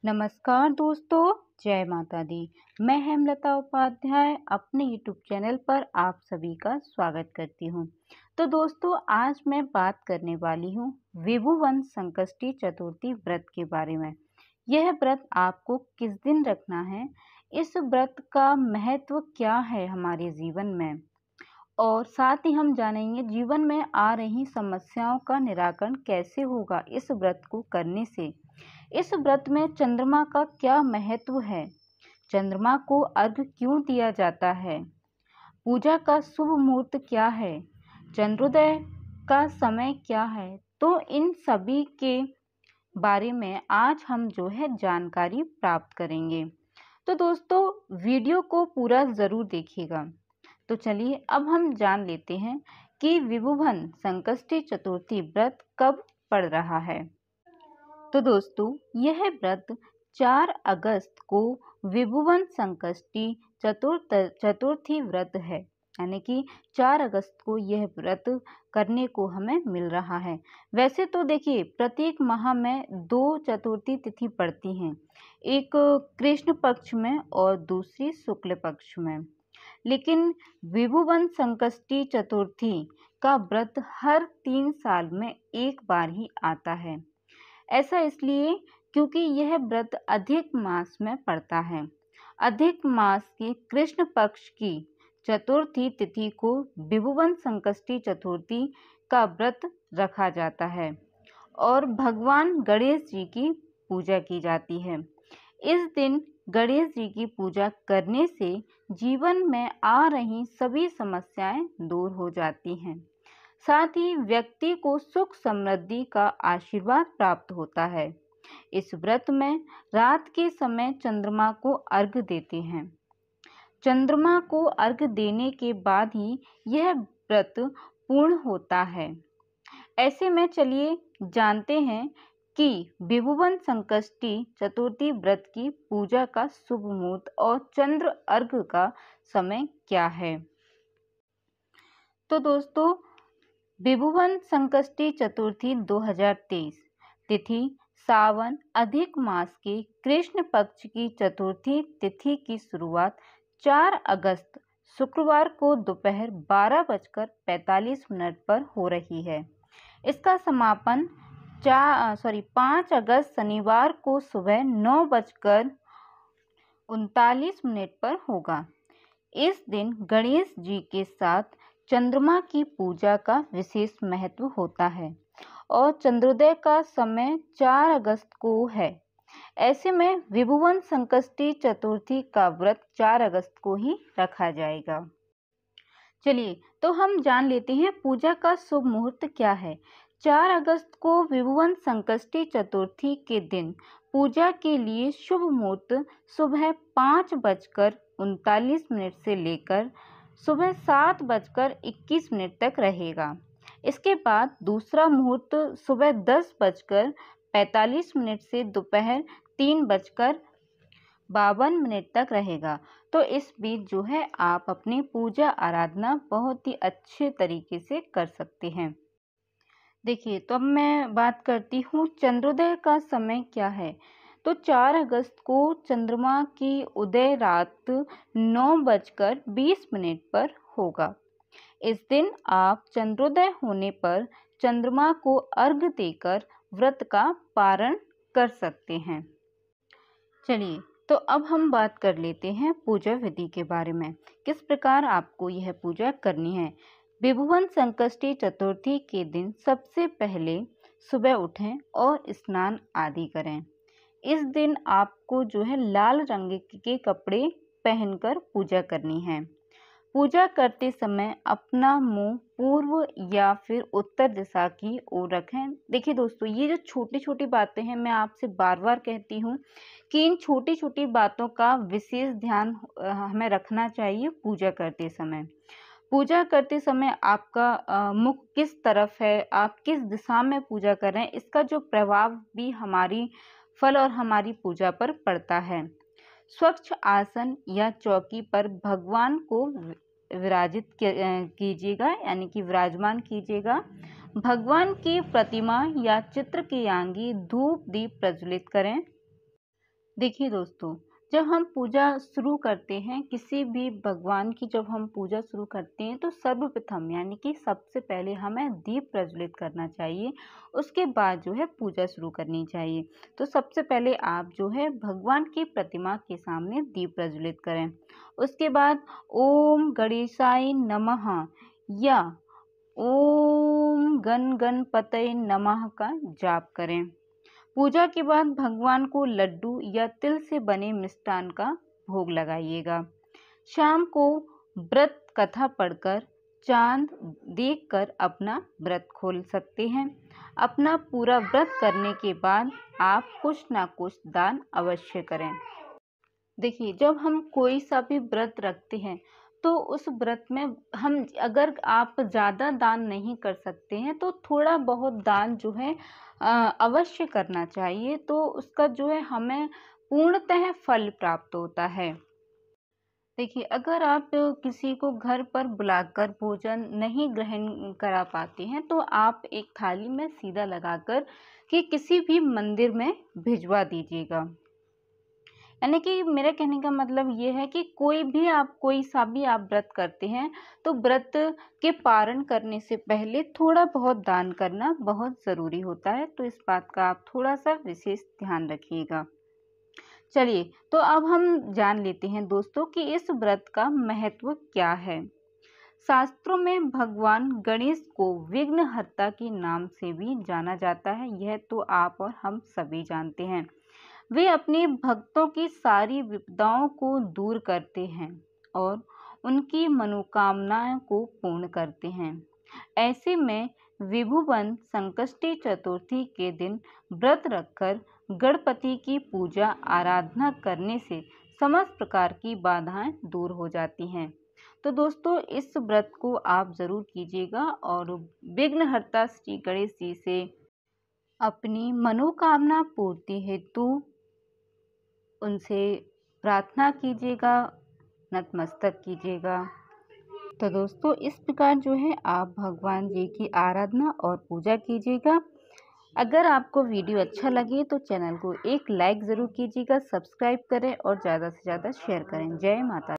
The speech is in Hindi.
नमस्कार दोस्तों, जय माता दी। मैं हेमलता उपाध्याय अपने यूट्यूब चैनल पर आप सभी का स्वागत करती हूँ। तो दोस्तों, आज मैं बात करने वाली हूँ विभुवन संकष्टी चतुर्थी व्रत के बारे में। यह व्रत आपको किस दिन रखना है, इस व्रत का महत्व क्या है हमारे जीवन में, और साथ ही हम जानेंगे जीवन में आ रही समस्याओं का निराकरण कैसे होगा इस व्रत को करने से। इस व्रत में चंद्रमा का क्या महत्व है, चंद्रमा को अर्घ्य क्यों दिया जाता है, पूजा का शुभ मुहूर्त क्या है, चंद्रोदय का समय क्या है, तो इन सभी के बारे में आज हम जानकारी प्राप्त करेंगे। तो दोस्तों, वीडियो को पूरा ज़रूर देखिएगा। तो चलिए अब हम जान लेते हैं कि विभुवन संकष्टी चतुर्थी व्रत कब पड़ रहा है। तो दोस्तों, यह व्रत 4 अगस्त को विभुवन संकष्टी चतुर्थी व्रत है, यानी कि 4 अगस्त को यह व्रत करने को हमें मिल रहा है। वैसे तो देखिए, प्रत्येक माह में 2 चतुर्थी तिथि पड़ती हैं, एक कृष्ण पक्ष में और दूसरी शुक्ल पक्ष में, लेकिन विभुवन संकष्टी चतुर्थी का व्रत हर 3 साल में एक बार ही आता है। ऐसा इसलिए क्योंकि यह व्रत अधिक मास में पड़ता है। अधिक मास के कृष्ण पक्ष की चतुर्थी तिथि को विभुवन संकष्टी चतुर्थी का व्रत रखा जाता है और भगवान गणेश जी की पूजा की जाती है। इस दिन गणेश जी की पूजा करने से जीवन में आ रही सभी समस्याएं दूर हो जाती हैं। साथ ही व्यक्ति को सुख समृद्धि का आशीर्वाद प्राप्त होता है। इस व्रत में रात के समय चंद्रमा को अर्घ्य देते हैं। चंद्रमा को अर्घ्य देने के बाद ही यह व्रत पूर्ण होता है। ऐसे में चलिए जानते हैं कि विभुवन संकष्टी चतुर्थी व्रत की पूजा का शुभ मुहूर्त और चंद्र अर्घ्य का समय क्या है। तो दोस्तों, विभुवन संकष्टी चतुर्थी 2023 तिथि सावन अधिक मास के कृष्ण पक्ष की चतुर्थी तिथि की शुरुआत 4 अगस्त शुक्रवार को दोपहर 12:45 पर हो रही है। इसका समापन 5 अगस्त शनिवार को सुबह 9:39 पर होगा। इस दिन गणेश जी के साथ चंद्रमा की पूजा का विशेष महत्व होता है और चंद्रोदय का समय 4 अगस्त को है। ऐसे में विभुवन संकष्टी चतुर्थी का व्रत 4 अगस्त को ही रखा जाएगा। चलिए, तो हम जान लेते हैं पूजा का शुभ मुहूर्त क्या है। 4 अगस्त को विभुवन संकष्टी चतुर्थी के दिन पूजा के लिए शुभ मुहूर्त सुबह 5:39 से लेकर सुबह 7:21 तक रहेगा। इसके बाद दूसरा मुहूर्त सुबह 10:45 से दोपहर 3:52 तक रहेगा। तो इस बीच आप अपनी पूजा आराधना बहुत ही अच्छे तरीके से कर सकते हैं। देखिए, तो अब मैं बात करती हूँ चंद्रोदय का समय क्या है। तो 4 अगस्त को चंद्रमा की उदय रात 9:20 पर होगा। इस दिन आप चंद्रोदय होने पर चंद्रमा को अर्घ्य देकर व्रत का पारण कर सकते हैं। चलिए, तो अब हम बात कर लेते हैं पूजा विधि के बारे में, किस प्रकार आपको यह पूजा करनी है। विभुवन संकष्टी चतुर्थी के दिन सबसे पहले सुबह उठें और स्नान आदि करें। इस दिन आपको लाल रंग के कपड़े पहनकर पूजा करनी है। पूजा करते समय अपना मुंह पूर्व या फिर उत्तर दिशा की ओर रखें। देखिए दोस्तों, ये जो छोटी छोटी बातें हैं, मैं आपसे बार बार कहती हूँ कि इन छोटी छोटी बातों का विशेष ध्यान हमें रखना चाहिए पूजा करते समय। पूजा करते समय आपका मुख किस तरफ है, आप किस दिशा में पूजा कर रहे हैं, इसका जो प्रभाव भी हमारी फल और हमारी पूजा पर पड़ता है। स्वच्छ आसन या चौकी पर भगवान को विराजित कीजिएगा, यानी कि विराजमान कीजिएगा। भगवान की प्रतिमा या चित्र के आगे धूप दीप प्रज्वलित करें। देखिए दोस्तों, जब हम पूजा शुरू करते हैं, किसी भी भगवान की जब हम पूजा शुरू करते हैं तो सर्वप्रथम यानी कि सबसे पहले हमें दीप प्रज्वलित करना चाहिए। उसके बाद जो है पूजा शुरू करनी चाहिए। तो सबसे पहले आप जो है भगवान की प्रतिमा के सामने दीप प्रज्वलित करें। उसके बाद ओम गणेशाय नमः या ओम गण गणपतये नमः का जाप करें। पूजा के बाद भगवान को लड्डू या तिल से बने मिष्ठान का भोग लगाइएगा। शाम को व्रत कथा पढ़कर चांद देखकर अपना व्रत खोल सकते हैं। अपना पूरा व्रत करने के बाद आप कुछ ना कुछ दान अवश्य करें। देखिए, जब हम कोई सा भी व्रत रखते हैं तो उस व्रत में हम अगर आप ज़्यादा दान नहीं कर सकते हैं तो थोड़ा बहुत दान जो है अवश्य करना चाहिए, तो उसका जो है हमें पूर्णतः फल प्राप्त होता है। देखिए, अगर आप किसी को घर पर बुलाकर भोजन नहीं ग्रहण करा पाते हैं तो आप एक थाली में सीधा लगाकर कि किसी भी मंदिर में भिजवा दीजिएगा। यानी कि मेरे कहने का मतलब ये है कि कोई सा भी आप व्रत करते हैं तो व्रत के पारण करने से पहले थोड़ा बहुत दान करना बहुत ज़रूरी होता है, तो इस बात का आप थोड़ा सा विशेष ध्यान रखिएगा। चलिए, तो अब हम जान लेते हैं दोस्तों कि इस व्रत का महत्व क्या है। शास्त्रों में भगवान गणेश को विघ्नहर्ता के नाम से भी जाना जाता है, यह तो आप और हम सभी जानते हैं। वे अपने भक्तों की सारी विपदाओं को दूर करते हैं और उनकी मनोकामनाओं को पूर्ण करते हैं। ऐसे में विभुवन संकष्टी चतुर्थी के दिन व्रत रखकर गणपति की पूजा आराधना करने से समस्त प्रकार की बाधाएं दूर हो जाती हैं। तो दोस्तों, इस व्रत को आप ज़रूर कीजिएगा और विघ्नहर्ता श्री गणेश जी से अपनी मनोकामना पूर्ति हेतु उनसे प्रार्थना कीजिएगा, नतमस्तक कीजिएगा। तो दोस्तों, इस प्रकार जो है आप भगवान जी की आराधना और पूजा कीजिएगा। अगर आपको वीडियो अच्छा लगे तो चैनल को एक लाइक ज़रूर कीजिएगा, सब्सक्राइब करें और ज़्यादा से ज़्यादा शेयर करें। जय माता दी।